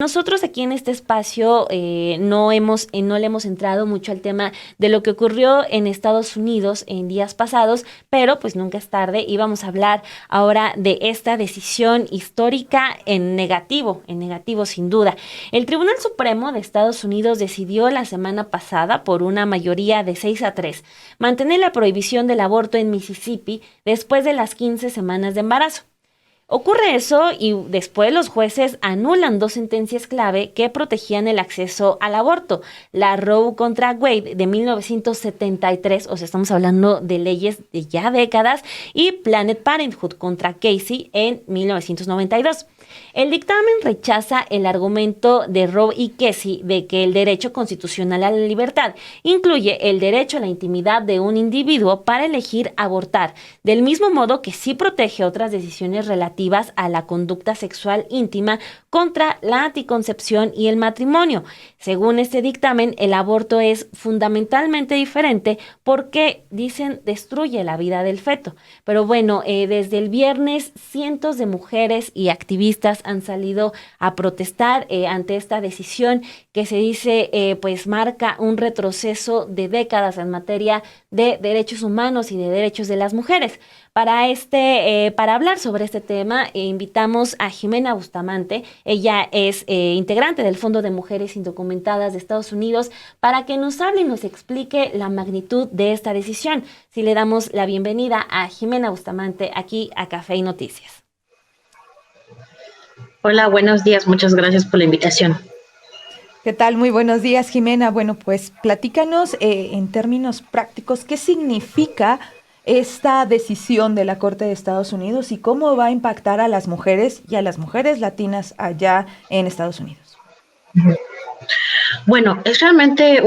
Nosotros aquí en este espacio no le hemos entrado mucho al tema de lo que ocurrió en Estados Unidos en días pasados, pero pues nunca es tarde y vamos a hablar ahora de esta decisión histórica en negativo sin duda. El Tribunal Supremo de Estados Unidos decidió la semana pasada por una mayoría de 6-3 mantener la prohibición del aborto en Mississippi después de las 15 semanas de embarazo. Ocurre eso y después los jueces anulan dos sentencias clave que protegían el acceso al aborto. La Roe contra Wade de 1973, o sea, estamos hablando de leyes de ya décadas, y Planned Parenthood contra Casey en 1992. El dictamen rechaza el argumento de Roe y Casey de que el derecho constitucional a la libertad incluye el derecho a la intimidad de un individuo para elegir abortar, del mismo modo que sí protege otras decisiones relativas a la conducta sexual íntima contra la anticoncepción y el matrimonio. Según este dictamen, el aborto es fundamentalmente diferente porque, dicen, destruye la vida del feto. Pero bueno, desde el viernes cientos de mujeres y activistas han salido a protestar ante esta decisión que se dice pues marca un retroceso de décadas en materia de derechos humanos y de derechos de las mujeres. Para hablar sobre este tema, invitamos a Jimena Bustamante. Ella es integrante del Fondo de Mujeres Indocumentadas de Estados Unidos, para que nos hable y nos explique la magnitud de esta decisión. Si le damos la bienvenida a Jimena Bustamante aquí a Café y Noticias. Hola, buenos días. Muchas gracias por la invitación. ¿Qué tal? Muy buenos días, Jimena. Bueno, pues platícanos en términos prácticos qué significa esta decisión de la Corte de Estados Unidos y cómo va a impactar a las mujeres y a las mujeres latinas allá en Estados Unidos. Bueno, es realmente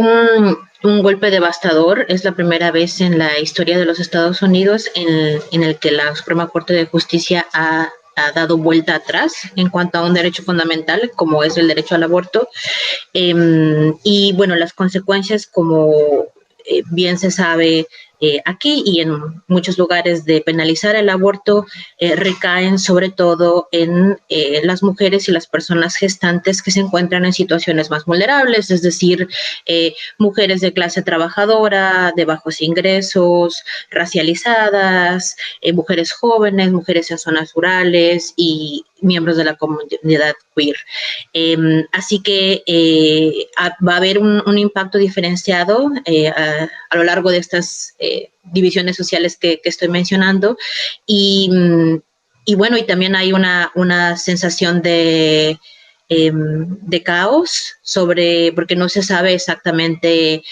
un golpe devastador. Es la primera vez en la historia de los Estados Unidos en el que la Suprema Corte de Justicia ha dado vuelta atrás en cuanto a un derecho fundamental como es el derecho al aborto. Y bueno, las consecuencias, como bien se sabe aquí y en muchos lugares, de penalizar el aborto recaen sobre todo en las mujeres y las personas gestantes que se encuentran en situaciones más vulnerables, es decir, mujeres de clase trabajadora, de bajos ingresos, racializadas, mujeres jóvenes, mujeres en zonas rurales y miembros de la comunidad queer. Así que va a haber un impacto diferenciado a lo largo de estas divisiones sociales que estoy mencionando. Y bueno, y también hay una sensación de caos porque no se sabe exactamente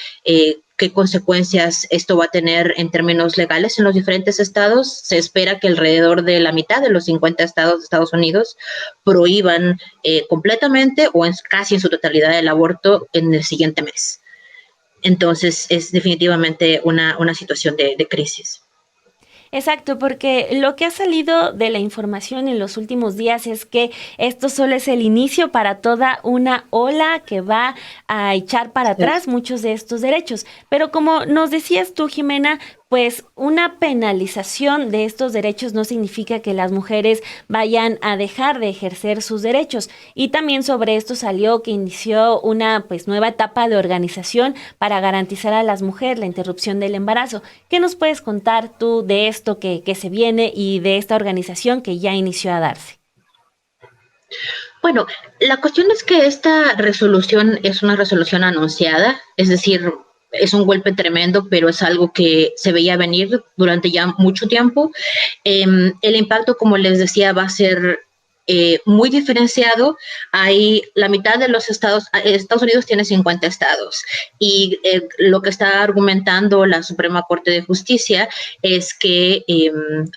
qué consecuencias esto va a tener en términos legales en los diferentes estados. Se espera que alrededor de la mitad de los 50 estados de Estados Unidos prohíban completamente o casi en su totalidad el aborto en el siguiente mes. Entonces es definitivamente una situación de crisis. Exacto, porque lo que ha salido de la información en los últimos días es que esto solo es el inicio para toda una ola que va a echar para atrás muchos de estos derechos. Pero como nos decías tú, Jimena, pues una penalización de estos derechos no significa que las mujeres vayan a dejar de ejercer sus derechos. Y también sobre esto salió que inició una pues nueva etapa de organización para garantizar a las mujeres la interrupción del embarazo. ¿Qué nos puedes contar tú de esto que se viene y de esta organización que ya inició a darse? Bueno, la cuestión es que esta resolución es una resolución anunciada, es decir, es un golpe tremendo, pero es algo que se veía venir durante ya mucho tiempo. El impacto, como les decía, va a ser muy diferenciado. Hay la mitad de los Estados Unidos tiene 50 estados y lo que está argumentando la Suprema Corte de Justicia es que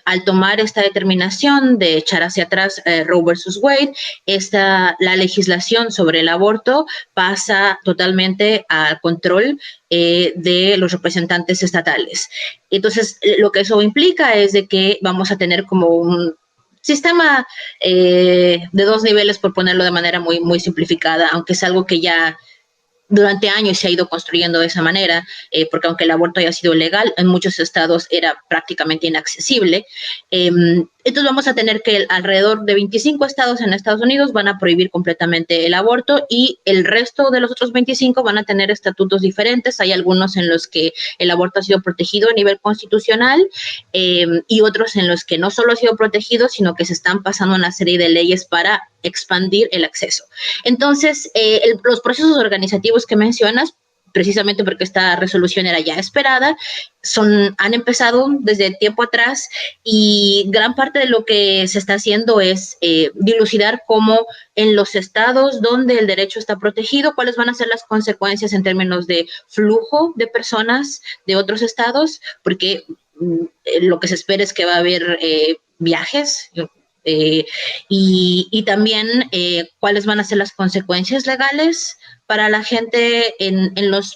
al tomar esta determinación de echar hacia atrás Roe versus Wade, la legislación sobre el aborto pasa totalmente al control de los representantes estatales. Entonces, lo que eso implica es de que vamos a tener como un sistema de dos niveles, por ponerlo de manera muy, muy simplificada, aunque es algo que ya durante años se ha ido construyendo de esa manera, porque aunque el aborto haya sido legal, en muchos estados era prácticamente inaccesible. Entonces vamos a tener que alrededor de 25 estados en Estados Unidos van a prohibir completamente el aborto y el resto de los otros 25 van a tener estatutos diferentes. Hay algunos en los que el aborto ha sido protegido a nivel constitucional y otros en los que no solo ha sido protegido, sino que se están pasando una serie de leyes para expandir el acceso. Entonces, los procesos organizativos que mencionas, precisamente porque esta resolución era ya esperada, han empezado desde tiempo atrás y gran parte de lo que se está haciendo es dilucidar cómo en los estados donde el derecho está protegido, cuáles van a ser las consecuencias en términos de flujo de personas de otros estados, porque lo que se espera es que va a haber viajes, y también cuáles van a ser las consecuencias legales para la gente,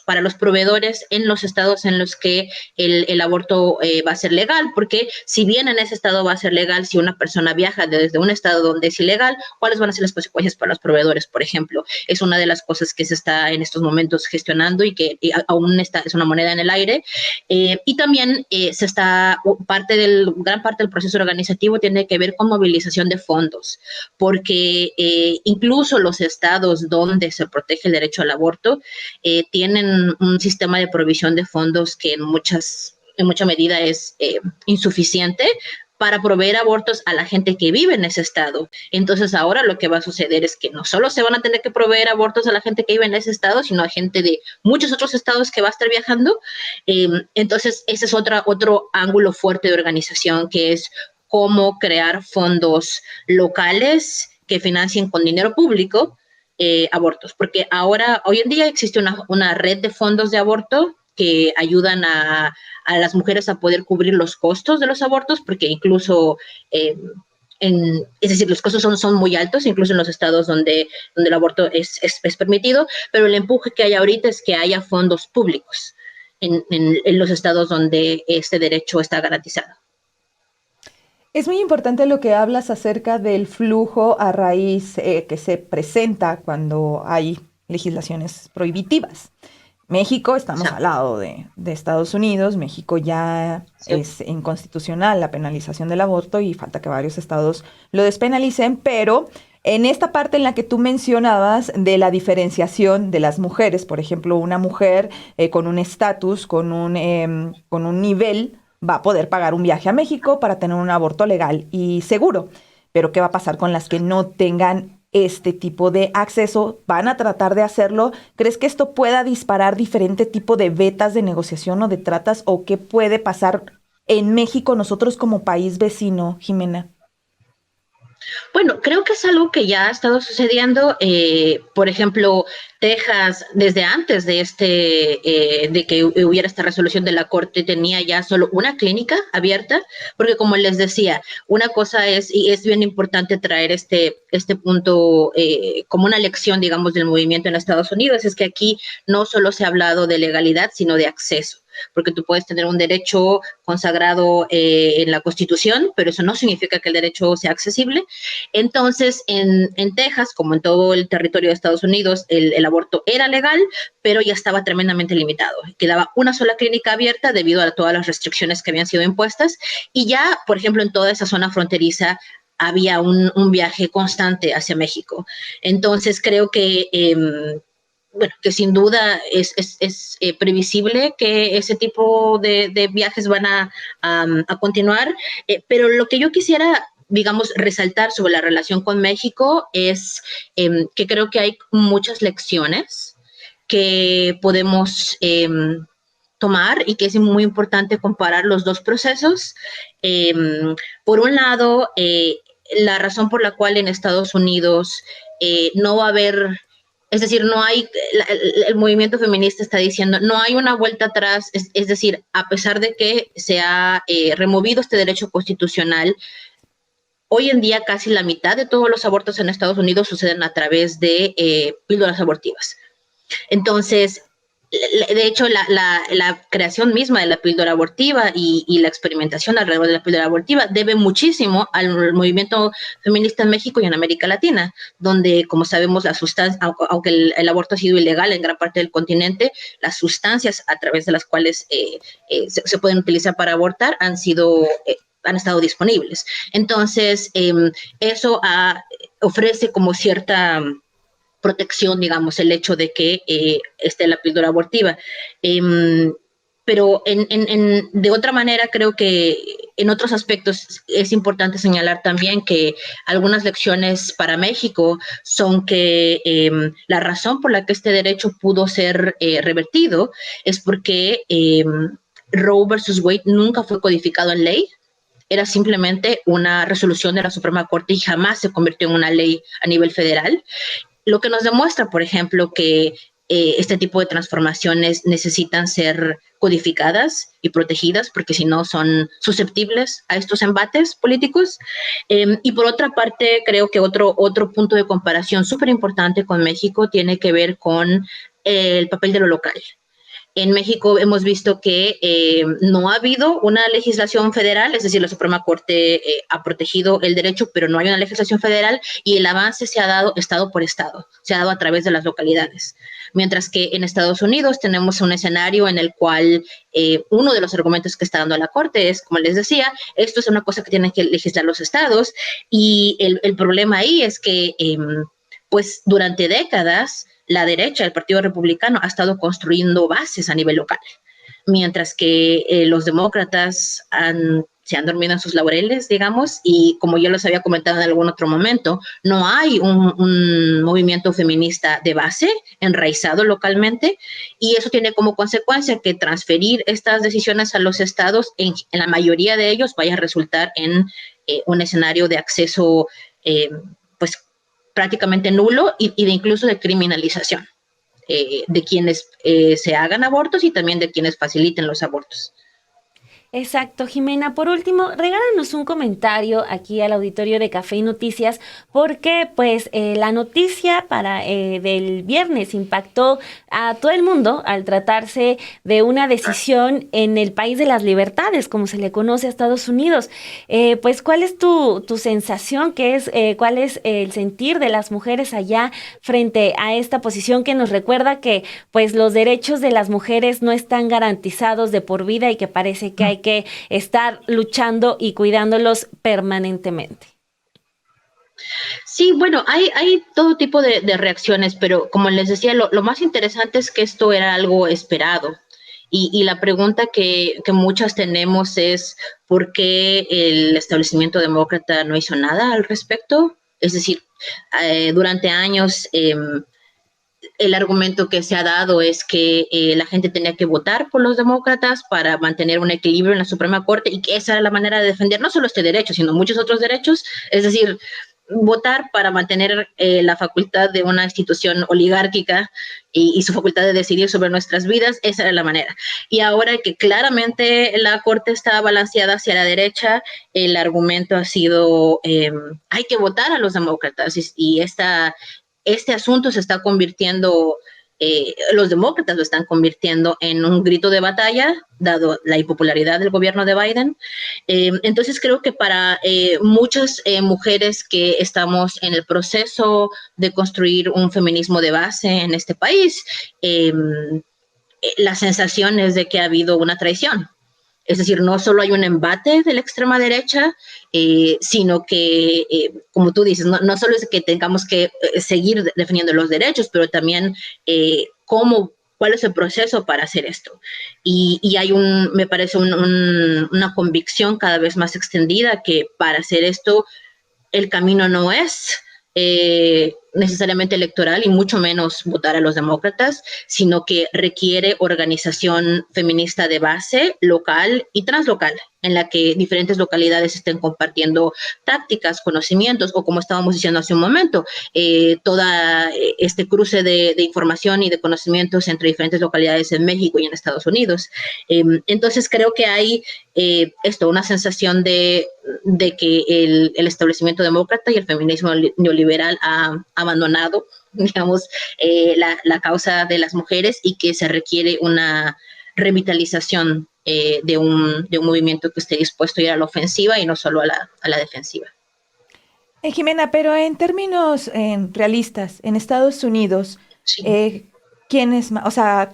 para los proveedores en los estados en los que el aborto va a ser legal, porque si bien en ese estado va a ser legal, si una persona viaja desde un estado donde es ilegal, ¿cuáles van a ser las consecuencias para los proveedores, por ejemplo? Es una de las cosas que se está en estos momentos gestionando y que aún es una moneda en el aire. Y también gran parte del proceso organizativo tiene que ver con movilización de fondos, porque incluso los estados donde se protege el derecho al aborto tienen un sistema de provisión de fondos que en mucha medida es insuficiente para proveer abortos a la gente que vive en ese estado. Entonces ahora lo que va a suceder es que no solo se van a tener que proveer abortos a la gente que vive en ese estado, sino a gente de muchos otros estados que va a estar viajando. Entonces ese es otro ángulo fuerte de organización, que es cómo crear fondos locales que financien con dinero público abortos, porque hoy en día existe una red de fondos de aborto que ayudan a las mujeres a poder cubrir los costos de los abortos, porque incluso, es decir, los costos son muy altos, incluso en los estados donde el aborto es permitido, pero el empuje que hay ahorita es que haya fondos públicos en los estados donde este derecho está garantizado. Es muy importante lo que hablas acerca del flujo a raíz que se presenta cuando hay legislaciones prohibitivas. México, estamos al lado de Estados Unidos. México ya es inconstitucional la penalización del aborto y falta que varios estados lo despenalicen, pero en esta parte en la que tú mencionabas de la diferenciación de las mujeres, por ejemplo, una mujer con un estatus, con un nivel, va a poder pagar un viaje a México para tener un aborto legal y seguro. Pero ¿qué va a pasar con las que no tengan este tipo de acceso? ¿Van a tratar de hacerlo? ¿Crees que esto pueda disparar diferente tipo de vetas de negociación o de tratas? ¿O qué puede pasar en México nosotros como país vecino, Jimena? Bueno, creo que es algo que ya ha estado sucediendo. Por ejemplo, Texas, desde antes de que hubiera esta resolución de la Corte, tenía ya solo una clínica abierta, porque como les decía, una cosa es, y es bien importante traer este punto como una lección, digamos, del movimiento en Estados Unidos, es que aquí no solo se ha hablado de legalidad, sino de acceso, porque tú puedes tener un derecho consagrado en la Constitución, pero eso no significa que el derecho sea accesible. Entonces, en Texas, como en todo el territorio de Estados Unidos, el aborto era legal, pero ya estaba tremendamente limitado. Quedaba una sola clínica abierta debido a todas las restricciones que habían sido impuestas, y ya, por ejemplo, en toda esa zona fronteriza había un viaje constante hacia México. Entonces, creo que bueno, que sin duda es previsible que ese tipo de viajes van a continuar, pero lo que yo quisiera, digamos, resaltar sobre la relación con México es que creo que hay muchas lecciones que podemos tomar y que es muy importante comparar los dos procesos. Por un lado, la razón por la cual en Estados Unidos no va a haber, es decir, no hay, el movimiento feminista está diciendo, no hay una vuelta atrás, es decir, a pesar de que se ha removido este derecho constitucional, hoy en día casi la mitad de todos los abortos en Estados Unidos suceden a través de píldoras abortivas. Entonces, de hecho, la creación misma de la píldora abortiva y la experimentación alrededor de la píldora abortiva debe muchísimo al movimiento feminista en México y en América Latina, donde, como sabemos, la sustancia, aunque el aborto ha sido ilegal en gran parte del continente, las sustancias a través de las cuales se pueden utilizar para abortar han sido han estado disponibles. Entonces, eso ofrece como cierta protección, digamos, el hecho de que esté la píldora abortiva. Pero de otra manera, creo que en otros aspectos es importante señalar también que algunas lecciones para México son que la razón por la que este derecho pudo ser revertido es porque Roe versus Wade nunca fue codificado en ley. Era simplemente una resolución de la Suprema Corte y jamás se convirtió en una ley a nivel federal. Lo que nos demuestra, por ejemplo, que este tipo de transformaciones necesitan ser codificadas y protegidas porque si no son susceptibles a estos embates políticos. Y por otra parte, creo que otro punto de comparación súper importante con México tiene que ver con el papel de lo local. En México hemos visto que no ha habido una legislación federal, es decir, la Suprema Corte ha protegido el derecho, pero no hay una legislación federal y el avance se ha dado estado por estado, se ha dado a través de las localidades. Mientras que en Estados Unidos tenemos un escenario en el cual uno de los argumentos que está dando la Corte es, como les decía, esto es una cosa que tienen que legislar los estados y el problema ahí es que pues durante décadas la derecha, el Partido Republicano, ha estado construyendo bases a nivel local, mientras que los demócratas se han dormido en sus laureles, digamos, y como yo les había comentado en algún otro momento, no hay un movimiento feminista de base enraizado localmente, y eso tiene como consecuencia que transferir estas decisiones a los estados, en la mayoría de ellos, vaya a resultar en un escenario de acceso, pues, prácticamente nulo y de incluso de criminalización de quienes se hagan abortos y también de quienes faciliten los abortos. Exacto, Jimena. Por último, regálanos un comentario aquí al auditorio de Café y Noticias, porque pues la noticia del viernes impactó a todo el mundo al tratarse de una decisión en el país de las libertades, como se le conoce a Estados Unidos. Pues, ¿cuál es tu sensación? ¿Cuál es el sentir de las mujeres allá frente a esta posición que nos recuerda que pues los derechos de las mujeres no están garantizados de por vida y que parece que hay que estar luchando y cuidándolos permanentemente? Sí, bueno, hay todo tipo de reacciones, pero como les decía, lo más interesante es que esto era algo esperado. Y la pregunta que muchas tenemos es ¿por qué el establecimiento demócrata no hizo nada al respecto? Es decir, durante años el argumento que se ha dado es que la gente tenía que votar por los demócratas para mantener un equilibrio en la Suprema Corte y que esa era la manera de defender no solo este derecho, sino muchos otros derechos, es decir, votar para mantener la facultad de una institución oligárquica y su facultad de decidir sobre nuestras vidas, esa era la manera. Y ahora que claramente la Corte está balanceada hacia la derecha, el argumento ha sido hay que votar a los demócratas y este asunto se está convirtiendo, los demócratas lo están convirtiendo en un grito de batalla, dado la impopularidad del gobierno de Biden. Entonces creo que para muchas mujeres que estamos en el proceso de construir un feminismo de base en este país, la sensación es de que ha habido una traición. Es decir, no solo hay un embate de la extrema derecha, sino que, como tú dices, no solo es que tengamos que seguir defendiendo los derechos, pero también cuál es el proceso para hacer esto. Y hay me parece una convicción cada vez más extendida que para hacer esto el camino no es necesariamente electoral y mucho menos votar a los demócratas, sino que requiere organización feminista de base, local y translocal, en la que diferentes localidades estén compartiendo prácticas, conocimientos o, como estábamos diciendo hace un momento, toda este cruce de información y de conocimientos entre diferentes localidades en México y en Estados Unidos. Entonces creo que hay una sensación de que el establecimiento demócrata y el feminismo neoliberal ha abandonado, digamos, la causa de las mujeres y que se requiere una revitalización de un movimiento que esté dispuesto a ir a la ofensiva y no solo a la defensiva. Jimena, pero en términos realistas, en Estados Unidos, Sí. ¿quiénes, o sea,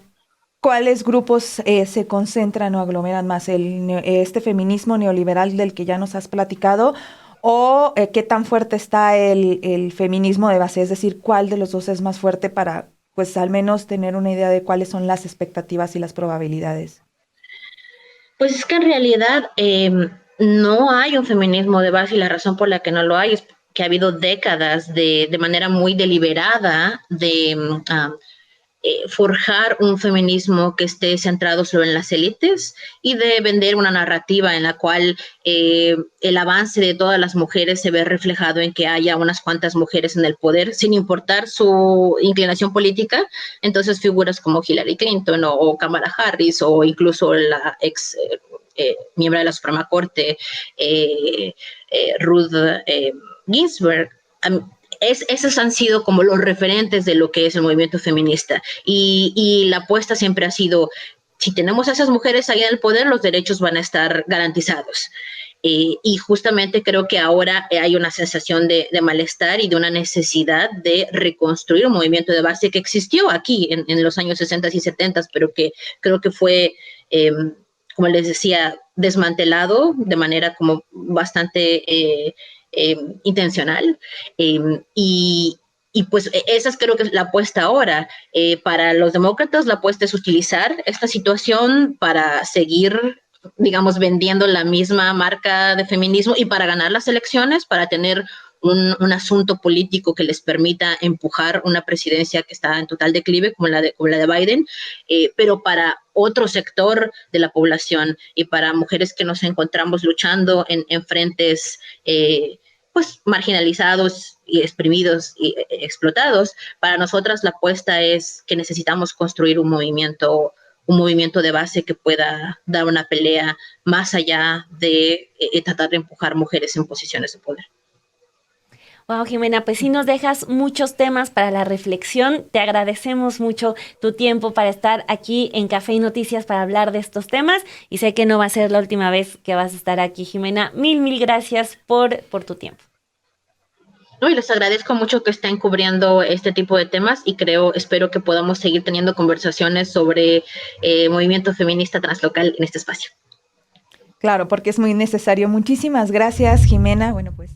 ¿cuáles grupos se concentran o aglomeran más? ¿Este feminismo neoliberal del que ya nos has platicado? ¿O qué tan fuerte está el feminismo de base? Es decir, ¿cuál de los dos es más fuerte para, pues, al menos tener una idea de cuáles son las expectativas y las probabilidades? Pues es que en realidad no hay un feminismo de base y la razón por la que no lo hay es que ha habido décadas de manera muy deliberada de forjar un feminismo que esté centrado solo en las élites y de vender una narrativa en la cual el avance de todas las mujeres se ve reflejado en que haya unas cuantas mujeres en el poder, sin importar su inclinación política. Entonces figuras como Hillary Clinton o Kamala Harris o incluso la ex miembro de la Suprema Corte, Ruth Ginsburg, esos han sido como los referentes de lo que es el movimiento feminista. Y la apuesta siempre ha sido, si tenemos a esas mujeres allá en el poder, los derechos van a estar garantizados. Y justamente creo que ahora hay una sensación de malestar y de una necesidad de reconstruir un movimiento de base que existió aquí en los años 60 y 70, pero que creo que fue, como les decía, desmantelado de manera como bastante intencional. Y pues esa es creo que es la apuesta ahora. Para los demócratas la apuesta es utilizar esta situación para seguir, digamos, vendiendo la misma marca de feminismo y para ganar las elecciones, para tener un asunto político que les permita empujar una presidencia que está en total declive, como la de Biden, pero para otro sector de la población y para mujeres que nos encontramos luchando en frentes pues marginalizados y exprimidos y explotados, para nosotras la apuesta es que necesitamos construir un movimiento de base que pueda dar una pelea más allá de tratar de empujar mujeres en posiciones de poder. Wow, Jimena, pues sí nos dejas muchos temas para la reflexión. Te agradecemos mucho tu tiempo para estar aquí en Café y Noticias para hablar de estos temas y sé que no va a ser la última vez que vas a estar aquí, Jimena. Mil gracias por tu tiempo. No, y les agradezco mucho que estén cubriendo este tipo de temas y espero que podamos seguir teniendo conversaciones sobre movimiento feminista translocal en este espacio. Claro, porque es muy necesario. Muchísimas gracias, Jimena. Bueno, pues...